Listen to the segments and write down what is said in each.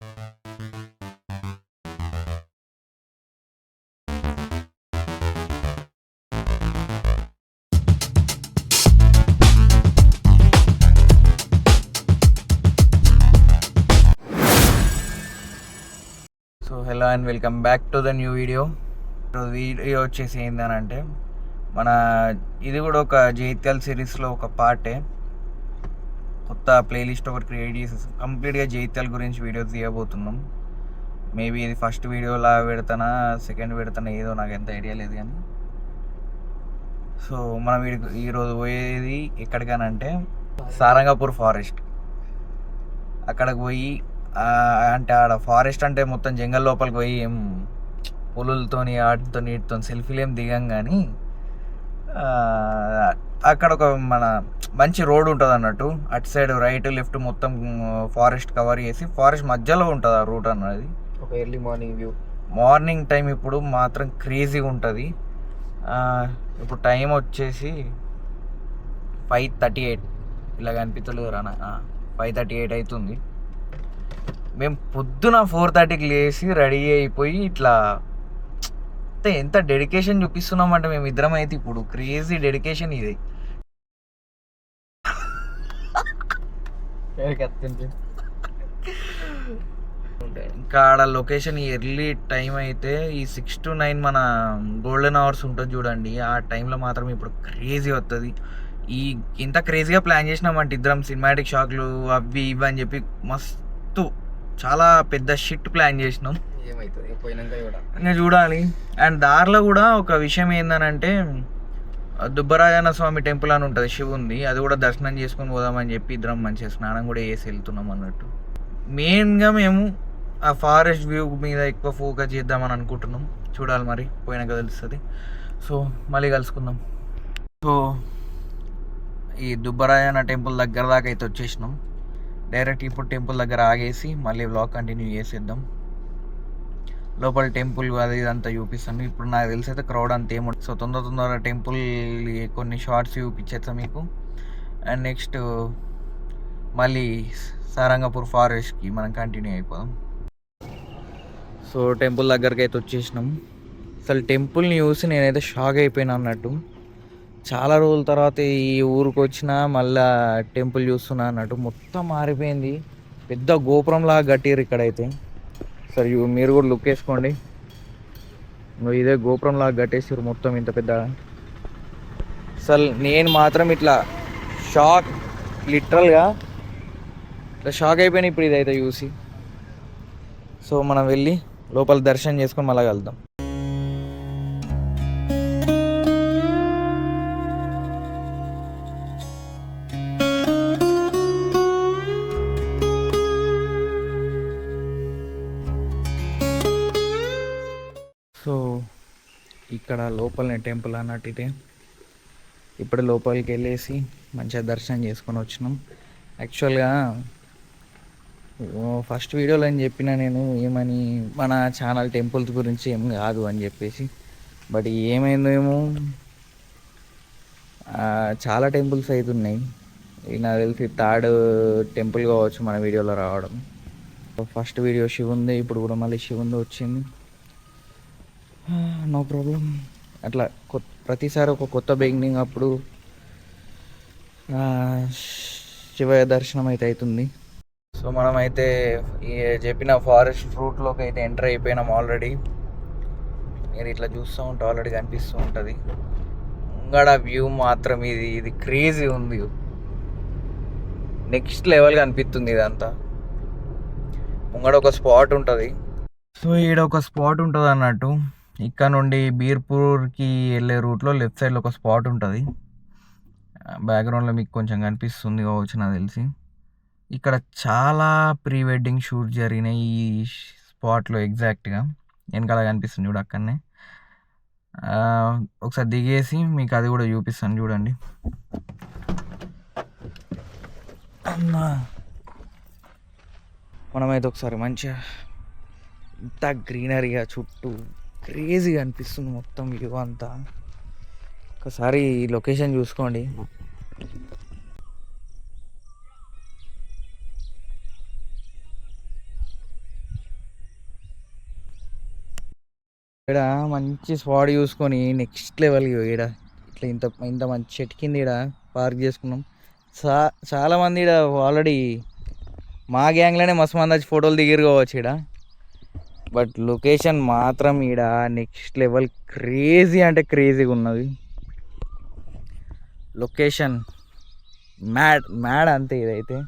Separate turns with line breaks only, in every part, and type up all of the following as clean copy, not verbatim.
So hello and welcome back to the new video. Video వచ్చేసి ఏంటనంటే మన ఇది కూడా ఒక జైత్యాల్ సిరీస్లో ఒక పార్టే. కొత్త ప్లేలిస్ట్ ఒకటి క్రియేట్ చేసేసి కంప్లీట్గా జైత్యాల్ గురించి వీడియో తీయబోతున్నాం. మేబీ ఇది ఫస్ట్ వీడియోలా పెడతానా సెకండ్ పెడతానా ఏదో నాకు ఎంత ఐడియా లేదు కానీ. సో మనం ఈరోజు పోయేది ఎక్కడికనంటే సారంగపూర్ ఫారెస్ట్. అక్కడికి పోయి అంటే ఆడ ఫారెస్ట్ అంటే మొత్తం జంగల్ లోపలికి పోయి ఏం పులులతోని వాటితో నీటితో సెల్ఫీలు ఏం దిగం కానీ అక్కడ ఒక మన మంచి రోడ్ ఉంటుంది అన్నట్టు. అటు సైడ్ రైట్ లెఫ్ట్ మొత్తం ఫారెస్ట్ కవర్ చేసి ఫారెస్ట్ మధ్యలో ఉంటుంది ఆ రూట్ అన్నది.
ఒక early morning view.
Morning time ఇప్పుడు మాత్రం క్రేజీగా ఉంటుంది. ఇప్పుడు టైం వచ్చేసి 5:38 ఇలా కనిపించలేదు రానా. 5:38 అవుతుంది. మేము పొద్దున 4:30కి లేచి రెడీ అయిపోయి ఇట్లా ఎంత డెడికేషన్ చూపిస్తున్నామంటే మేము ఇద్దరం అయితే ఇప్పుడు క్రేజీ డెడికేషన్ ఇది. ఇంకా ఆడ లొకేషన్ ఎర్లీ టైం అయితే ఈ 6 to 9 మన గోల్డెన్ అవర్స్ ఉంటుంది చూడండి. ఆ టైంలో మాత్రం ఇప్పుడు క్రేజీ వస్తుంది. ఇంత క్రేజీగా ప్లాన్ చేసినామంటే ఇద్దరం సినిమాటిక్ షాట్లు అవి ఇవి అని చెప్పి మస్తు చాలా పెద్ద షిట్ ప్లాన్ చేసినాం.
ఏమవుతుంది పోయినాక
ఇంకా చూడాలి. అండ్ దారిలో కూడా ఒక విషయం ఏందనంటే దుబ్బరాజన్న స్వామి టెంపుల్ అని ఉంటుంది, శివుంది. అది కూడా దర్శనం చేసుకొని పోదామని చెప్పి ఇద్దరం మంచిగా స్నానం కూడా చేసి వెళ్తున్నాం అన్నట్టు. మెయిన్గా మేము ఆ ఫారెస్ట్ వ్యూ మీద ఎక్కువ ఫోకస్ చేద్దామని అనుకుంటున్నాం. చూడాలి మరి పోయినాక తెలుస్తుంది. సో మళ్ళీ కలుసుకుందాం. సో ఈ దుబ్బరాజన్న టెంపుల్ దగ్గర దాకా అయితే వచ్చేసినాం. డైరెక్ట్ ఇప్పుడు టెంపుల్ దగ్గర ఆగేసి మళ్ళీ వ్లాగ్ కంటిన్యూ చేసేద్దాం. లోపల టెంపుల్ అది ఇదంతా చూపిస్తాను. ఇప్పుడు నాకు తెలిసి అయితే క్రౌడ్ అంత ఏముంటుంది. సో తొందర టెంపుల్ కొన్ని షార్ట్స్ చూపించేస్తాం మీకు. అండ్ నెక్స్ట్ మళ్ళీ సారంగపూర్ ఫారెస్ట్కి మనం కంటిన్యూ అయిపోదాం. సో టెంపుల్ దగ్గరికి అయితే వచ్చేసినాం. అసలు టెంపుల్ని చూసి నేనైతే షాక్ అయిపోయినా అన్నట్టు. చాలా రోజుల తర్వాత ఈ ఊరికి వచ్చిన మళ్ళా టెంపుల్ చూస్తున్నా అన్నట్టు. మొత్తం మారిపోయింది. పెద్ద గోపురంలాగా కట్టిరు ఇక్కడైతే. సరే మీరు కూడా లుక్ వేసుకోండి. ఇదే గోపురంలాగా కట్టేసారు మొత్తం ఇంత పెద్ద. అసలు నేను మాత్రం ఇట్లా షాక్, లిటరల్గా ఇట్లా షాక్ అయిపోయినా ఇప్పుడు ఇదైతే చూసి. సో మనం వెళ్ళి లోపల దర్శనం చేసుకొని మళ్ళీ వెళ్దాం. సో ఇక్కడ లోపలనే టెంపుల్ అన్నట్టు ఇదే. ఇప్పుడు లోపలికి వెళ్ళేసి మంచిగా దర్శనం చేసుకొని వచ్చినాం. యాక్చువల్గా ఫస్ట్ వీడియోలో అని చెప్పిన నేను ఏమని మన ఛానల్ టెంపుల్స్ గురించి ఏం కాదు అని చెప్పేసి. బట్ ఏమైందో ఏమో చాలా టెంపుల్స్ అవుతున్నాయి. నాకు తెలిసి 3rd టెంపుల్ కావచ్చు మన వీడియోలో రావడం. ఫస్ట్ వీడియో శివుంది, ఇప్పుడు కూడా మళ్ళీ శివుంది వచ్చింది. No problem. అట్లా ప్రతిసారి ఒక కొత్త బిగినింగ్ అప్పుడు శివయ్య దర్శనం అయితే అవుతుంది. సో మనమైతే ఈ చెప్పిన ఫారెస్ట్ రూట్లోకి అయితే ఎంటర్ అయిపోయినాం ఆల్రెడీ. మీరు ఇట్లా చూస్తూ ఉంటే ఆల్రెడీ కనిపిస్తూ ఉంటుంది. ముంగడ వ్యూ మాత్రం ఇది క్రేజీ ఉంది. నెక్స్ట్ లెవెల్గా అనిపిస్తుంది ఇదంతా. ముంగడ ఒక స్పాట్ ఉంటుంది. సో ఈడ ఒక స్పాట్ ఉంటుంది అన్నట్టు. ఇక్కడ నుండి బీర్పూర్కి వెళ్ళే రూట్లో లెఫ్ట్ సైడ్లో ఒక స్పాట్ ఉంటుంది. బ్యాక్గ్రౌండ్లో మీకు కొంచెం కనిపిస్తుంది కావచ్చు నాకు తెలిసి. ఇక్కడ చాలా ప్రీ వెడ్డింగ్ షూట్ జరిగినాయి ఈ స్పాట్లో. ఎగ్జాక్ట్గా వెనకాల కనిపిస్తుంది చూడు అక్కడనే. ఒకసారి దిగేసి మీకు అది కూడా చూపిస్తాను చూడండి. మనమైతే ఒకసారి మంచిగా ఇంత గ్రీనరీగా చుట్టూ క్రేజీగా అనిపిస్తుంది మొత్తం వ్యూ అంతా. ఒకసారి ఈ లొకేషన్ చూసుకోండి. ఇక్కడ మంచి స్పాట్ చూసుకొని నెక్స్ట్ లెవెల్ ఇక్కడ ఇట్లా ఇంత ఇంత మంచి చెట్టు కింద ఇక్కడ పార్క్ చేసుకున్నాం. చాలామంది ఇక్కడ ఆల్రెడీ మా గ్యాంగ్లోనే మస్తు మంది వచ్చి ఫోటోలు దిగిరు కావచ్చు ఇక్కడ. బట్ లొకేషన్ మాత్రం ఈడ నెక్స్ట్ లెవెల్ క్రేజీ అంటే క్రేజీగా ఉన్నది. లొకేషన్ మ్యాడ్ మ్యాడ్ అంతే. ఇదైతే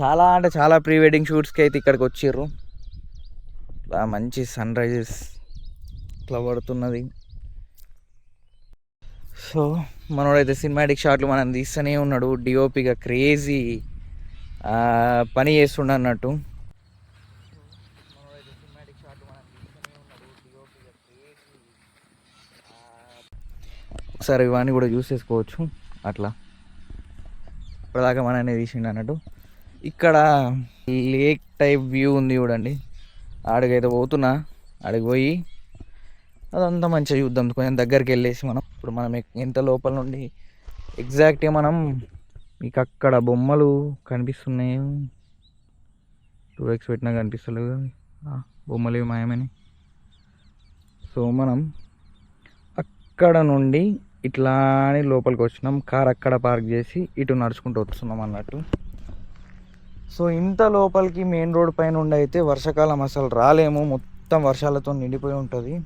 చాలా అంటే చాలా ప్రీ వెడ్డింగ్ షూట్స్కి అయితే ఇక్కడికి వచ్చిర్రు. ఇట్లా మంచి సన్ రైజెస్ ఇట్లా పడుతున్నది. సో మనోడైతే సినిమాటిక్ షాట్లు మనం తీస్తూనే ఉన్నాడు. డిఓపిగా క్రేజీ పని చేస్తుండ అన్నట్టు. ఒకసారి ఇవన్నీ కూడా చూసేసుకోవచ్చు. అట్లా ఇప్పటిదాకా మన తీసిండు అన్నట్టు. ఇక్కడ లేక్ టైప్ వ్యూ ఉంది చూడండి. ఆడికైతే పోతున్నా, ఆడికి పోయి అదంతా మంచిగా చూద్దాం. కొంచెం దగ్గరికి వెళ్ళేసి మనం ఇప్పుడు మనం ఎంత లోపల నుండి ఎగ్జాక్ట్గా మనం మీకు అక్కడ బొమ్మలు కనిపిస్తున్నాయి. 2x పెట్టినా కనిపిస్తలేవు బొమ్మలు మాయమని. సో మనం అక్కడ నుండి ఇట్లా అని లోపలికి వచ్చినాం. కార్ అక్కడ పార్క్ చేసి ఇటు నడుచుకుంటూ వస్తున్నాం అన్నట్టు. సో ఇంత లోపలికి మెయిన్ రోడ్ పైన ఉండి అయితే వర్షాకాలం అసలు రాలేము, మొత్తం వర్షాలతో నిండిపోయి ఉంటుంది.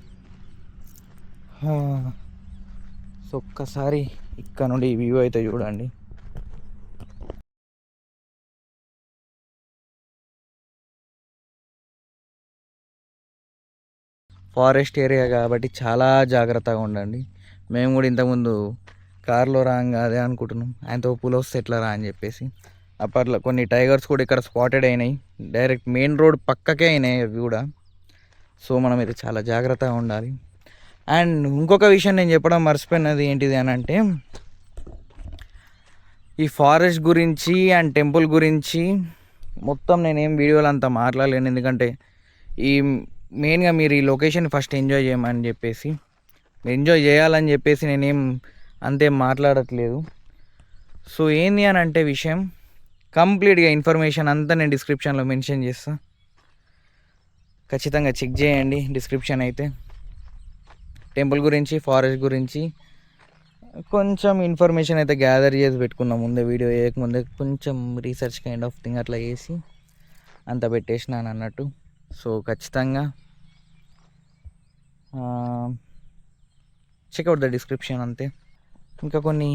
సో ఒక్కసారి ఇక్కడ నుండి ఈ వ్యూ అయితే చూడండి. ఫారెస్ట్ ఏరియా కాబట్టి చాలా జాగ్రత్తగా ఉండండి. మేము కూడా ఇంతకుముందు కార్లో రాంగా అదే అనుకుంటున్నాం, ఆయనతో పులి వస్తే ఎట్లా రా అని చెప్పేసి. అప్పట్లో కొన్ని టైగర్స్ కూడా ఇక్కడ స్పాటెడ్ అయినాయి. డైరెక్ట్ మెయిన్ రోడ్ పక్కకే అయినాయి అవి కూడా. సో మనం అయితే చాలా జాగ్రత్తగా ఉండాలి. అండ్ ఇంకొక విషయం నేను చెప్పడం మర్చిపోయినది ఏంటిది అని అంటే, ఈ ఫారెస్ట్ గురించి అండ్ టెంపుల్ గురించి మొత్తం నేనేం వీడియోలు అంతా మాట్లాడలేను. ఎందుకంటే ఈ మెయిన్గా మీరు ఈ లొకేషన్ ఫస్ట్ ఎంజాయ్ చేయమని చెప్పేసి, ఎంజాయ్ చేయాలని చెప్పేసి నేనేం అంతేం మాట్లాడట్లేదు. సో ఏంది అని అంటే విషయం కంప్లీట్గా ఇన్ఫర్మేషన్ అంతా నేను డిస్క్రిప్షన్లో మెన్షన్ చేస్తాను. ఖచ్చితంగా చెక్ చేయండి డిస్క్రిప్షన్ అయితే. టెంపుల్ గురించి, ఫారెస్ట్ గురించి కొంచెం ఇన్ఫర్మేషన్ అయితే గ్యాదర్ చేసి పెట్టుకున్నాం ముందే, వీడియో వేయకముందే కొంచెం రీసెర్చ్ కైండ్ ఆఫ్ థింగ్ అట్లా చేసి అంత పెట్టేసినాను అన్నట్టు. సో ఖచ్చితంగా చెక్అవుట్ ద డిస్క్రిప్షన్ అంతే. ఇంకా కొన్ని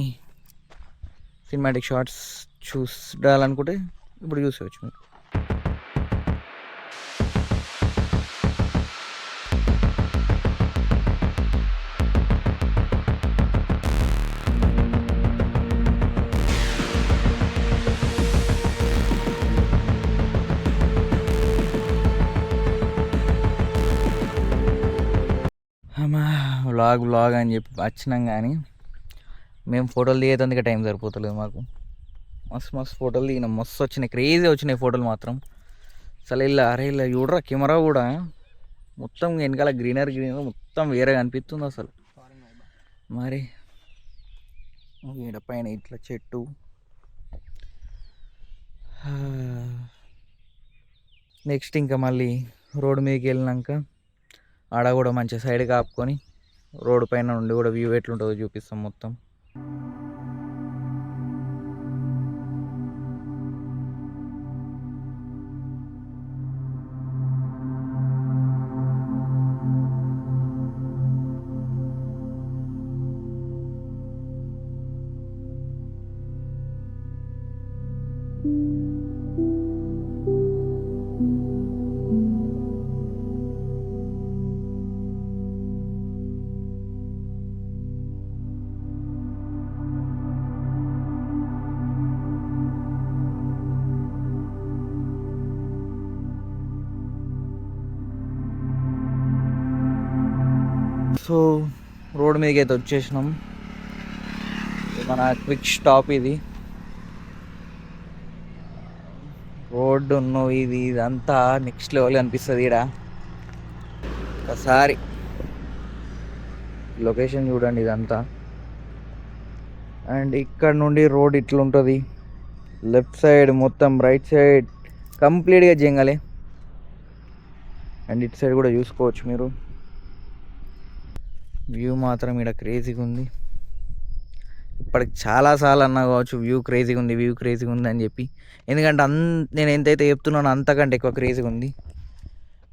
సినిమాటిక్ షార్ట్స్ చూడాలనుకుంటే ఇప్పుడు చూసేవచ్చు మీరు. వ్లాగ్ అని చెప్పి వచ్చినాం, కానీ మేము ఫోటోలు దిగేందుకే టైం సరిపోతలేదు మాకు. మస్తు ఫోటోలు దిగినాం, మస్తు వచ్చినాయి, క్రేజీ వచ్చినాయి ఫోటోలు మాత్రం. అసలు ఇలా ఇలా చూడరా కెమెరా కూడా మొత్తం వెనకాల గ్రీనరీ మొత్తం వేరేగా అనిపిస్తుంది అసలు. మరి ఈడ పైన ఇట్లా చెట్టు, నెక్స్ట్ ఇంకా మళ్ళీ రోడ్డు మీదకి వెళ్ళినాక ఆడ కూడా మంచిగా సైడ్ కాపుకొని రోడ్డు పైన నుండి కూడా వ్యూ ఎట్లుంటుందో చూపిస్తాం మొత్తం. సో రోడ్ మీదకి అయితే వచ్చేసినాం. మన క్విక్ స్టాప్ ఇది. రోడ్డు ఉన్నో ఇది ఇదంతా నెక్స్ట్ లెవెల్ అనిపిస్తుంది ఇక్కడ. ఒకసారి లొకేషన్ చూడండి ఇదంతా. అండ్ ఇక్కడ నుండి రోడ్ ఇట్లుంటుంది. లెఫ్ట్ సైడ్ మొత్తం, రైట్ సైడ్ కంప్లీట్గా జంగలే. అండ్ ఇటు సైడ్ కూడా చూసుకోవచ్చు మీరు. వ్యూ మాత్రం ఇక్కడ క్రేజీగా ఉంది. ఇప్పటికి చాలాసార్లు అన్నా కావచ్చు వ్యూ క్రేజీగా ఉంది అని చెప్పి. ఎందుకంటే నేను ఎంతైతే చెప్తున్నానో అంతకంటే ఎక్కువ క్రేజీగా ఉంది.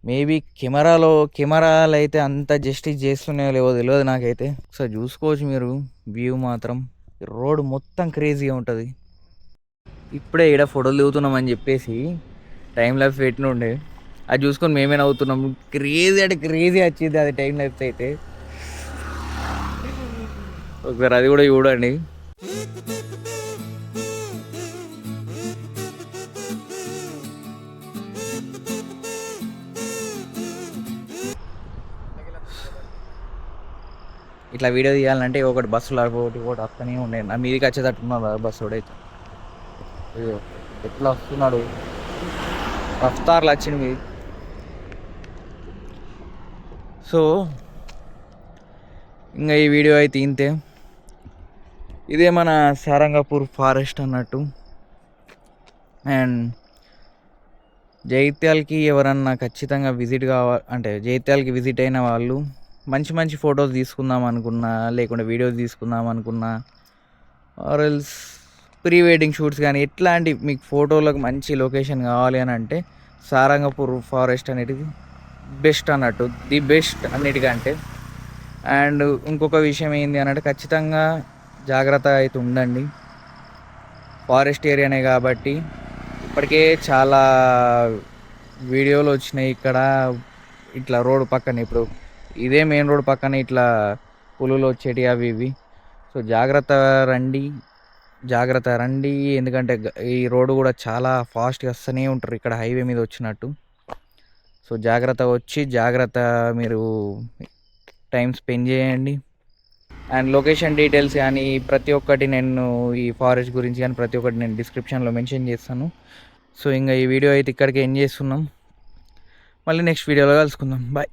మేబీ కెమెరాలు అయితే అంత జస్టిస్ చేస్తున్నాయో లేవో తెలియదు నాకైతే. ఒకసారి చూసుకోవచ్చు మీరు వ్యూ మాత్రం. రోడ్ మొత్తం క్రేజీగా ఉంటుంది. ఇప్పుడే ఇక్కడ ఫోటోలు దిగుతున్నామని చెప్పేసి టైం ల్యాబ్స్ పెట్టిన ఉండే, అది చూసుకొని మేమే నవ్వుతున్నాం. క్రేజీ అంటే క్రేజీ వచ్చింది అది టైం ల్యాబ్స్ అయితే. ఒకసారి అది కూడా చూడండి. ఇట్లా వీడియో తీయాలంటే ఒకటి బస్సులు ఒకటి వస్తూనే ఉండే. నా మీదికి వచ్చేటట్టు ఉన్నాడు బస్సు అయితే. అయ్యో ఎట్లా వస్తున్నాడు, రఫ్తార్లు వచ్చింది మీది. సో ఇంకా ఈ వీడియో అయితే ఇంతే. ఇదే మన సారంగపూర్ ఫారెస్ట్ అన్నట్టు. అండ్ జైత్యాలకి ఎవరన్నా ఖచ్చితంగా విజిట్ అంటే జైత్యాలకి విజిట్ అయిన వాళ్ళు మంచి మంచి ఫొటోస్ తీసుకుందాం అనుకున్నా, లేకుంటే వీడియోస్ తీసుకుందాం అనుకున్నా, or else pre wedding shoots కానీ ఎట్లాంటి మీకు ఫోటోలకు మంచి లొకేషన్ కావాలి అని అంటే సారంగపూర్ ఫారెస్ట్ అనేది బెస్ట్ అన్నట్టు, ది బెస్ట్ అన్నిటికంటే. అండ్ ఇంకొక విషయం ఏంటి అని అంటే ఖచ్చితంగా జాగ్రత్త అయితే ఉండండి. ఫారెస్ట్ ఏరియానే కాబట్టి ఇప్పటికే చాలా వీడియోలు వచ్చినాయి. ఇక్కడ ఇట్లా రోడ్డు పక్కన, ఇప్పుడు ఇదే మెయిన్ రోడ్ పక్కన ఇట్లా పులులు వచ్చేటి అవి ఇవి. సో జాగ్రత్త రండి. ఎందుకంటే ఈ రోడ్డు కూడా చాలా ఫాస్ట్గా వస్తూనే ఉంటారు ఇక్కడ హైవే మీద వచ్చినట్టు. సో జాగ్రత్త మీరు టైం స్పెండ్ చేయండి. అండ్ లొకేషన్ డీటెయిల్స్ కానీ ప్రతి ఒక్కటి నేను ఈ ఫారెస్ట్ గురించి కానీ ప్రతి ఒక్కటి నేను డిస్క్రిప్షన్లో మెన్షన్ చేస్తాను. సో ఇంకా ఈ వీడియో అయితే ఇక్కడికి ఎండ్ చేస్తున్నాం. మళ్ళీ నెక్స్ట్ వీడియోలో కలుసుకుందాం. బాయ్.